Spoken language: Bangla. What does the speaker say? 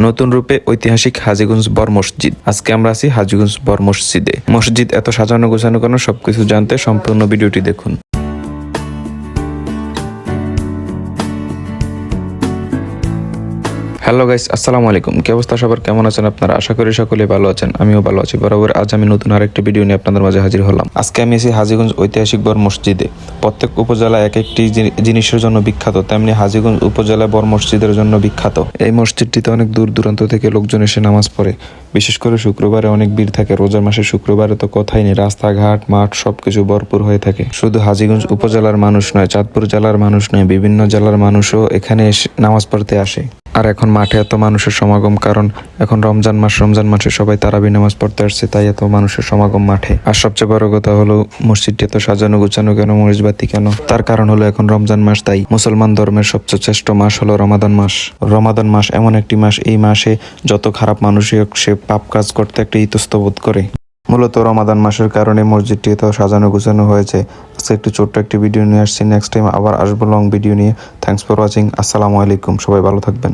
নতুন রূপে ঐতিহাসিক হাজীগঞ্জ বর মসজিদ। আজকে আমরা আছি হাজীগঞ্জ বর মসজিদে। মসজিদ এত সাজানো গোছানো কেন, সবকিছু জানতে সম্পূর্ণ ভিডিওটি দেখুন। হ্যালো গাইস, আসসালামু আলাইকুম। কি অবস্থা সবার, কেমন আছেন আপনারা? আশা করি সকলে ভালো আছেন, আমিও ভালো আছি। বরাবর আজ আমি নতুন আরেকটি ভিডিও নিয়ে আপনাদের মাঝে হাজির হলাম। আজকে আমি আছি হাজীগঞ্জ ঐতিহাসিক বর মসজিদে। প্রত্যেক উপজেলা এক একটি জিনিসের জন্য বিখ্যাত, তেমনি হাজীগঞ্জ উপজেলা বর মসজিদের জন্য বিখ্যাত। এই মসজিদটিতে অনেক দূর দূরান্ত থেকে লোকজন এসে নামাজ পড়ে। বিশেষ করে শুক্রবারে অনেক ভিড় থাকে। রোজার মাসে শুক্রবারে তো কথাই নেই, রাস্তাঘাট মাঠ সবকিছু ভরপুর হয়ে থাকে। শুধু হাজীগঞ্জ উপজেলার মানুষ নয়, চাঁদপুর জেলার মানুষ নয়, বিভিন্ন জেলার মানুষও এখানে এসে নামাজ পড়তে আসে। আর এখন মাঠে এত মানুষের সমাগম, কারণ এখন রমজান মাসে সবাই তারাবি নামাজ পড়তে আসছে, তাই এত মানুষের সমাগম মাঠে। আর সবচেয়ে বড় কথা হলো মসজিদটি এত সাজানো গুছানো কেন, মরিচবাতি কেন, তার কারণ হলো এখন রমজান মাস। তাই মুসলমান ধর্মের সবচেয়ে শ্রেষ্ঠ মাস হলো রমাদান মাস। রমাদান মাস এমন একটি মাস, এই মাসে যত খারাপ মানুষই হোক সে পাপ কাজ করতে একটা ইতস্তবোধ করে। মূলত রমাদান মাসের কারণে মসজিদটি এত সাজানো গুছানো হয়েছে। আজকে একটু ছোট্ট একটি ভিডিও নিয়ে আসছি, নেক্সট টাইম আবার আসবো লং ভিডিও নিয়ে। Thanks for watching. আসসালামু আলাইকুম, সবাই ভালো থাকবেন।